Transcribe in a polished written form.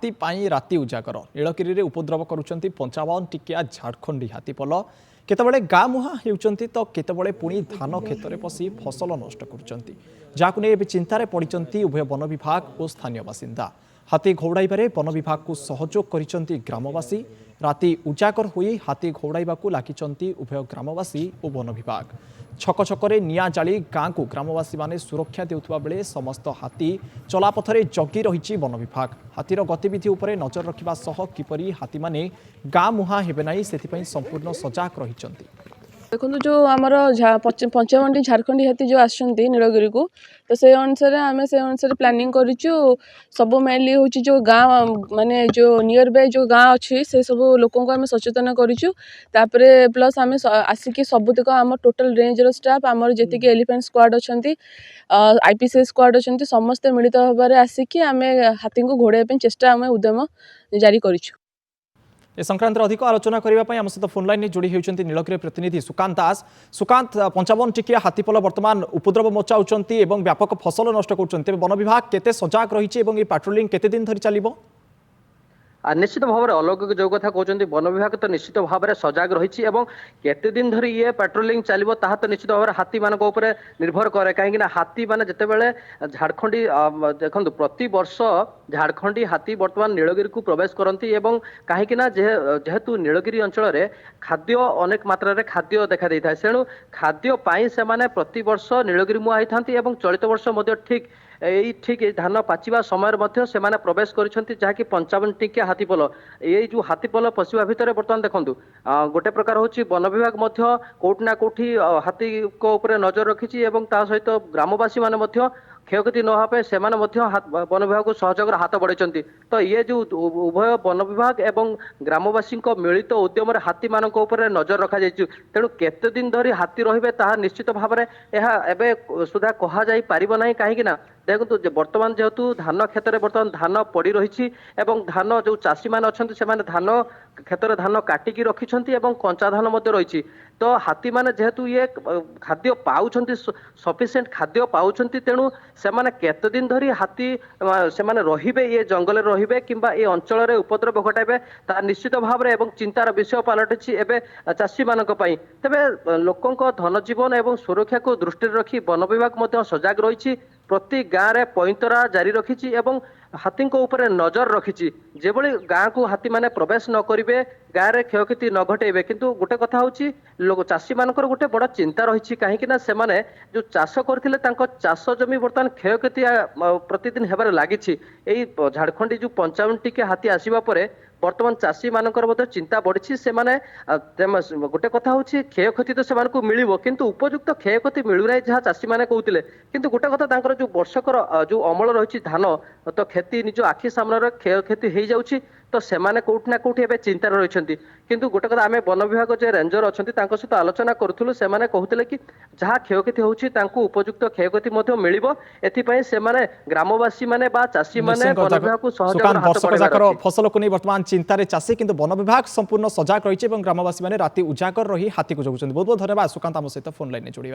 हाथी पाई राति उजागर नीलगिरी रे उपद्रव करुछंती 55 टिकिया झारखंडी हाथीपल केतबेले गाँ मुहां हेउचंती तो केतबेले पुणी धान खेतरे पसी फसल नष्ट करुछंती जाकु नै एबे चिंतारे पड़िचंती उभय वन विभाग और स्थानीय बासिंदा। हाथी घौड़ाइबारे वन विभाग को सहयोग करिचंती ग्रामवासी। राति उजागर होई हाथी घौड़ाइबाकू लागिचंती उभय ग्रामवासी और वन विभाग। छक छकरे निया जाली गाँ को ग्रामवासी माने सुरक्षा देउथबा बेले समस्त हाथी चलापथरे जगी रहिछि वन विभाग। हाथीर गतिविधि उपरे नजर रखिबा सह किपरि हाथी माने गाँ मुहां हेबे नाही सेथिपई संपूर्ण सजाग रहिचंती। देखो जो आमर 55 झारखंडी हाथी जो आसछंती नीलगिरी को तो से अनुसार आम से अनुसार प्लानिंग करिचु। सब मेनली हूँ जो गाँ माने जो नियर बाय जो गाँ अच्छी से सब लोकों को आम सचेतन करिचु। तापरे प्लस आम आसिकी सबुतक आम टोटल रेंज रो स्टाफ आमर जेतिकी एलिफेंट स्क्वाड अच्छी आईपीसी स्क्वाड अच्छी समस्ते मिलित भाव आसिकी आम हाथी को घोड़ाई चेष्टा आम उद्यम जारी करिचु। ए संक्रांत अधिक आलोचना करने आम सहित फोन लाइन जोड़ी होती नीलगिरी प्रतिनिधि सुकांत दास। सुकांत 55 टिकिया हाथीपल बर्तमान उपद्रव मचाउछंती एवं व्यापक फसल नष्ट करुछंती वन विभाग केते सजाग रही पेट्रोलिंग केते दिन धरी चलिबो? निश्चित भाव में अलौकिक जो कथा कहते वन विभाग तो निश्चित भाव में सजग रही केते दिन धरी ये पेट्रोलिंग चलो ता तो निश्चित भाव में हाथी मान निर्भर कै कहीं हाथी मैंने जितेबाला झारखंडी देखो प्रति वर्ष झारखंडी हाथी बर्तमान नीलगिरी को प्रवेश करती कहीं जेहेतु नीलगिरी अंचल में खाद्य अनेक मात्रा खाद्य देखा देता है तेणु खाद्य से प्रति वर्ष नीलगिरी मुआ होती है। चलित वर्ष ठीक धान पाचिबा समय से प्रवेश करिसेंती जहाँकि 55 टिकिया हाथीपल ये जो हाथीपल पशिबा भितर बर्तमान देखंतु गोटे प्रकार होची वन विभाग मध्य कोठी ना कोठी हाथी को ऊपर नजर रखिछि एवं ता सहित ग्रामवासी माने मध्य क्षयक्षति न होवे से वन विभाग को सहयोग हाथ बढ़ाई। तो ये जो उभय वन विभाग एवं ग्रामवासी मिलित उद्यम हाथी मान नजर रखा तेणु केते दिन धरी हाथी रहिबे ताहा निश्चित भाव में यह सुधा कह जाई पारिबो नाही कहीं देखो बर्तमान जेहेतु धान क्षेत्र में बर्तमान धान पड़ी रही धान जो चाषी मैंने अच्छा से धान क्षेत्र धान काटिकी रखिंट कंचा धान रही तो हाथी मैंने जेहेतु ये खाद्य पाँच सफिसीयंट खाद्य पाँच तेणु से केते दिन धरी हाथी से रे ये जंगल रे कि ये अंचल में उपद्रव घटाइबे ता निश्चित भाव में चिंतार विषय पलटि एवं चाषी मान तेरे लोकों धन जीवन और सुरक्षा को दृष्टि रखी वन विभाग सजग रही प्रति गाँव में पैंतरा जारी रखी हाथी ऊपर नजर रखी जेभली गाँ को हाथी माने प्रवेश न करेंगे गाँव में क्षयक्षति न घटेबे। किंतु गोटे कथा हूँ चाषी मान गोटे बड़ चिंता रही कहीं जो चाष करते चाष जमी बर्तमान क्षयक्षति प्रतिदिन होबार लगी झारखंडी जो 55 टिकिया हाथी आसवा पर बर्तमान चाषी मानकर चिंता बढ़ी से गोटे कथा हूँ क्षयक्षति तो से मिल किंतु उपयुक्त क्षयक्षति मिलूना जहाँ चाषी मैंने कहते किंतु गोटे कथा जो वर्षकर जो अमल रही धान तो खेती निज आखि सामने क्षयक्षति हो जाऊँगी तो सेमाने कोठी ना कोठी एबे चिंतार रहिसंती। किंतु गोटे कथा आमे वन विभाग जे रेंजर अछंती तांको सहित आलोचना करूथुलु सेमाने कहउतिले कि जहाँ क्षयक्षति होउछि तांको उपयुक्त क्षयक्षति मध्ये मिलिबो एथि पई सेमाने ग्रामवासी माने बा चाषी माने वन विभाग को सहयोग हाथ बढ़ाइबार फसल को नहीं वर्तमान चिंतार चाषी किंतु वन विभाग संपूर्ण सजग रही ग्रामवासी माने राति उजागर रही हाथी को जगुछंती। बहुत बहुत धन्यवाद सुकांत आम सहित फोन लाइन जोड़ी।